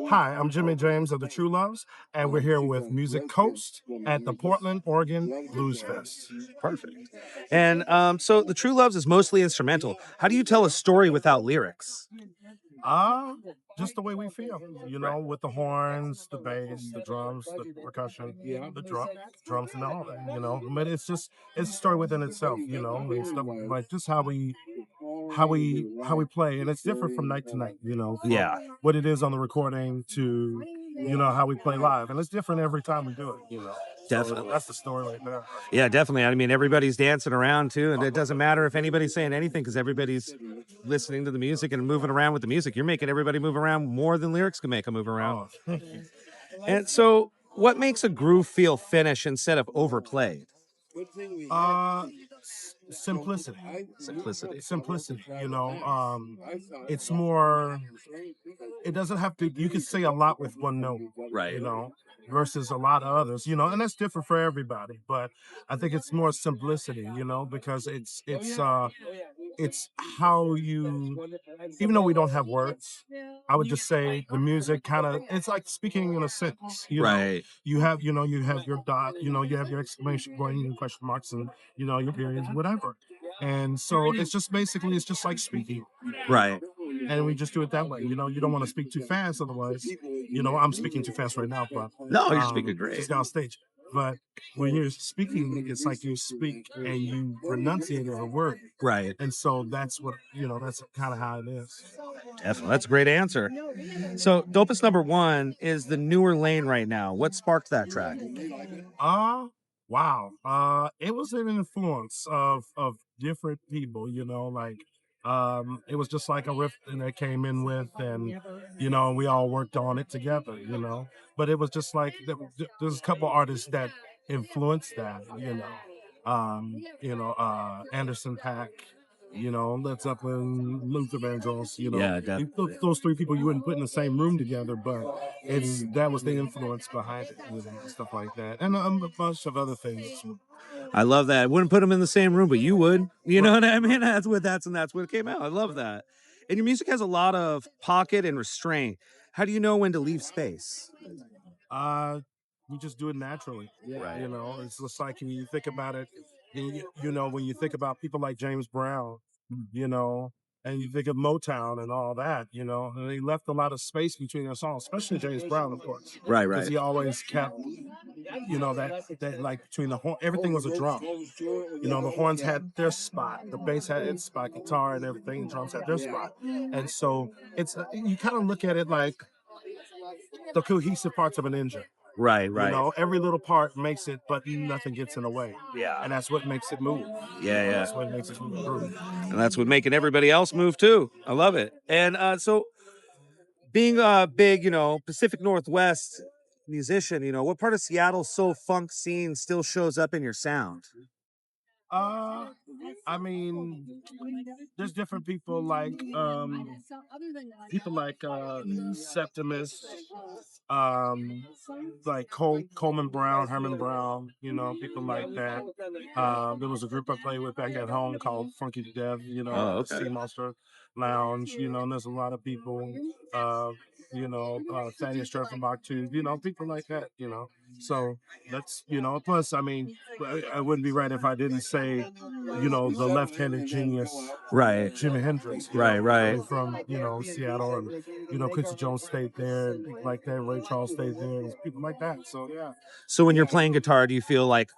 Hi, I'm Jimmy James of the True Loves, and we're here with Music Coast at the Portland, Oregon Blues Fest. Perfect. And so the True Loves is mostly instrumental. How do you tell a story without lyrics? Uh, just the way we feel, Right. with the horns, the bass, the drums, the percussion, drums and all that. But it's a story within itself, and stuff like just how we play, and it's different from night to night, from Yeah, what it is on the recording to how we play live, and it's different every time we do it. So definitely. that's the story right there. Yeah, definitely. I mean, everybody's dancing around too, and it doesn't matter if anybody's saying anything because everybody's listening to the music and moving around with the music. You're making everybody move around more than lyrics can make them move around. Oh, thank you. And so, what makes a groove feel finished instead of overplayed? Simplicity. Simplicity. Simplicity. It's more. It doesn't have to. You can say a lot with one note. Right. Versus a lot of others. And that's different for everybody. But I think it's more simplicity. Because it's how you, even though we don't have words, I would just say the music kind of, it's like speaking in a sentence. Right. You have your dot, you have your exclamation point, your question marks, and your periods, whatever. And so it's just like speaking. Right. And we just do it that way. You don't want to speak too fast, otherwise, I'm speaking too fast right now, but No, you're speaking great. just on stage. But when you're speaking, it's like you speak and you pronunciate a word. Right. And so that's kind of how it is. Definitely. That's a great answer. So, Dopus number 1 is the newer lane right now. What sparked that track? Wow. It was an influence of different people, it was just like a riff and that came in with, and we all worked on it together. But it was just like there's a couple artists that influenced that. Anderson Paak, Led Zeppelin, Luther Vandross, Yeah, definitely. those three people you wouldn't put in the same room together, but that was the influence behind it, and stuff like that, and a bunch of other things. I love that. I wouldn't put them in the same room, but you would. You know Right. what I mean? That's what came out. I love that. And your music has a lot of pocket and restraint. How do you know when to leave space? Uh, we just do it naturally. Right. It's just like when you think about it, when you think about people like James Brown, you know, and you think of Motown and all that, and they left a lot of space between their songs, especially James Brown, of course, Right, because right. he always kept, that like between the horn, everything was a drum. The horns had their spot, the bass had its spot, guitar and everything, the drums had their spot, and so it's you kind of look at it like the cohesive parts of an engine. Right, right. Every little part makes it, but nothing gets in the way. Yeah. And that's what makes it move. Yeah, That's yeah. what makes it move. And that's what making everybody else move too. I love it. And so being a big, Pacific Northwest musician, what part of Seattle's soul funk scene still shows up in your sound? Uh, I mean, there's different people like Septimus, um, like Coleman Brown, Herman Brown, people like that. There was a group I played with back at home called Funky to Death, Oh, the Sea okay. Monster Lounge, and there's a lot of people, Thaddeus Steffenbach too, people like that, So that's, plus, I mean, I wouldn't be right if I didn't say, the left-handed genius, Right. Jimi Hendrix, Right, right. coming from, Seattle, and, Quincy Jones stayed there, and people like that, Ray Charles stayed there, and people like that. So, yeah. So when you're playing guitar, do you feel like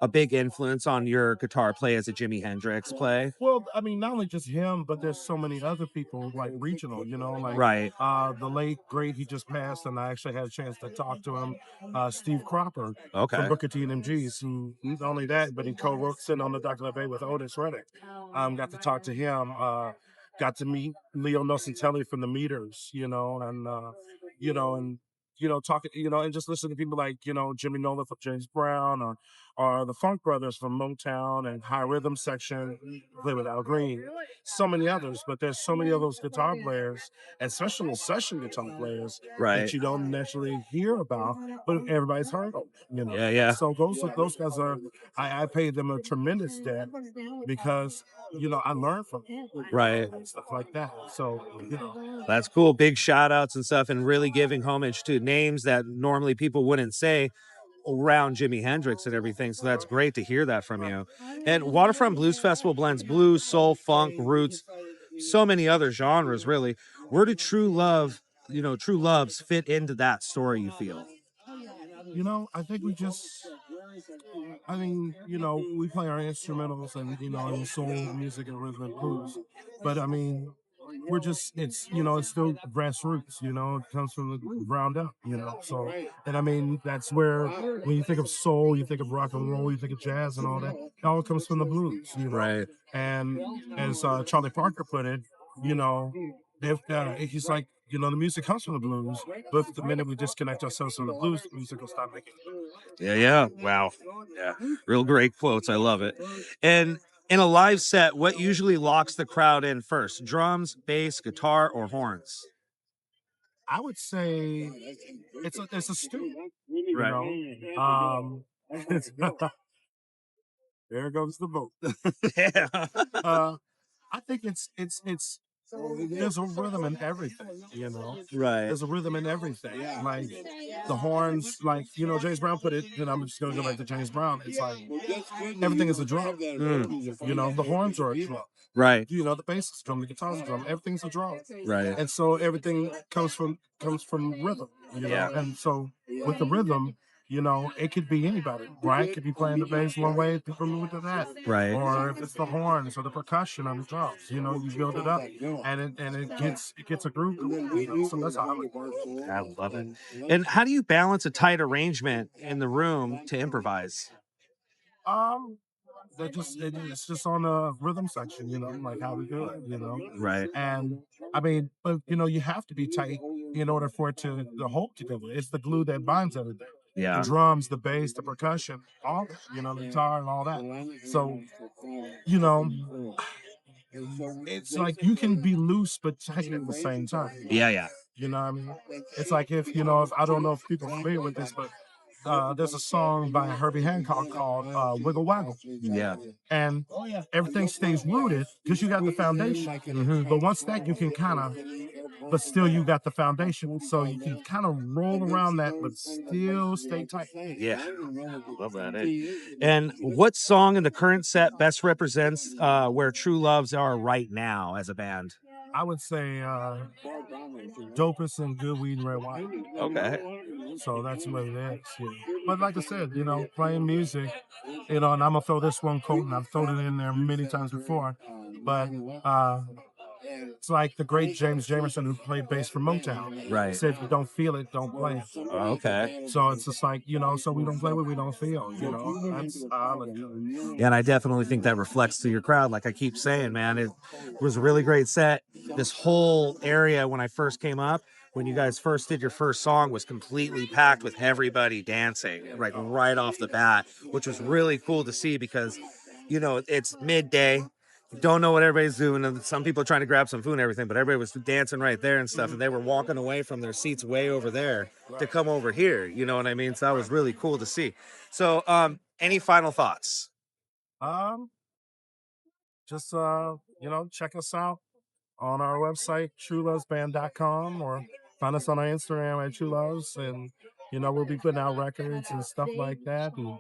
a big influence on your guitar play as a Jimi Hendrix play? Well, I mean, not only just him, but there's so many other people like regional, like Right. the late great, he just passed, and I actually had a chance to talk to him, Steve Cropper from Okay. Booker T and MGs, who not only that, but he co-wrote Sitting on the Dock of the Bay with Otis Redding. Got to talk to him, got to meet Leo Nocentelli from the Meters, and talking, and just listen to people like, Jimmy Nolan from James Brown, or or the Funk Brothers from Motown and High Rhythm Section, play with Al Green. So many others, but there's so many of those guitar players, especially session guitar players, Right. that you don't naturally hear about, but everybody's heard of. You know. Yeah. So those guys are. I pay them a tremendous debt because I learned from them, Right. and stuff like that. So That's cool. Big shout outs and stuff, and really giving homage to names that normally people wouldn't say around Jimi Hendrix and everything. So that's great to hear that from you. And Waterfront Blues Festival blends blues, soul, funk, roots, so many other genres, really. Where do true loves fit into that story, you feel? I think we play our instrumentals and soul music and rhythm and blues, but I mean, it's still grassroots, it comes from the ground up, so, and I mean, that's where, when you think of soul, you think of rock and roll, you think of jazz and all that, it all comes from the blues, Right. and as Charlie Parker put it, you know, if he's like, the music comes from the blues, but the minute we disconnect ourselves from the blues, the music will stop making it. Yeah. Wow. Yeah. Real great quotes. I love it. And in a live set, what usually locks the crowd in first? Drums, bass, guitar, or horns? I would say it's a stew, Right. There goes the boat. Yeah. I think there's a rhythm in everything, Right. There's a rhythm in everything. Like the horns, like James Brown put it, and I'm just gonna go back to James Brown. It's like everything is a drum. The horns are a drum. Right. The bass is a drum, the guitar's a drum, everything's a drum. Right. And so everything comes from rhythm, Yeah. And so with the rhythm, it could be anybody. Brian could be playing the bass one way, people move to that. Right. Or if it's the horns or the percussion on the drums, you build it up and it gets a groove. So that's how I would work. I love it. And how do you balance a tight arrangement in the room to improvise? It's just on the rhythm section, like how we do it, Right. And I mean, but you have to be tight in order for it to hold together. It's the glue that binds everything. Yeah. The drums, the bass, the percussion, all that, the guitar and all that. So, it's like you can be loose but tight at the same time. Yeah. You know what I mean? It's like if I don't know if people are familiar with this, but there's a song by Herbie Hancock called Wiggle Waggle. Yeah. And everything stays rooted because you got the foundation. Mm-hmm. But once that, you can but still you got the foundation. So you can kind of roll around that, but still stay tight. Yeah. Love that. And what song in the current set best represents where true loves are right now as a band? I would say Dopus and Good Weed and Red Wine. Okay. So that's what it is. Yeah. But like I said, playing music, and I'm gonna throw this one quote, and I've thrown it in there many times before. But it's like the great James Jamerson, who played bass for Motown. Right. Said, if you don't feel it, don't play it. Okay. So it's just like, so we don't play what we don't feel, That's how I look at it. Yeah, and I definitely think that reflects to your crowd. Like I keep saying, man, it was a really great set. This whole area, when I first came up, when you guys first did your first song, was completely packed with everybody dancing, like right off the bat, which was really cool to see because, it's midday. You don't know what everybody's doing, and some people are trying to grab some food and everything, but everybody was dancing right there and stuff, and they were walking away from their seats way over there to come over here. You know what I mean? So that was really cool to see. So, any final thoughts? Just check us out on our website, truelovesband.com, or find us on our Instagram at True Loves, and we'll be putting out records and stuff like that, and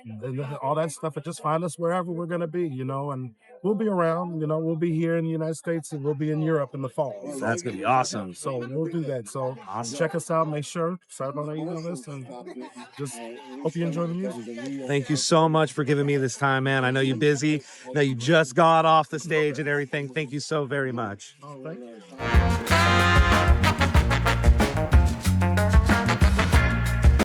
and all that stuff. And just find us wherever we're gonna be, and we'll be around. We'll be here in the United States, and we'll be in Europe in the fall. So, that's gonna be awesome. So we'll do that. So awesome. Check us out. Make sure start on our email list, and just hope you enjoy the music. Thank you so much for giving me this time, man. I know you're busy. I know you just got off the stage and everything. Thank you so very much. Oh, thank you.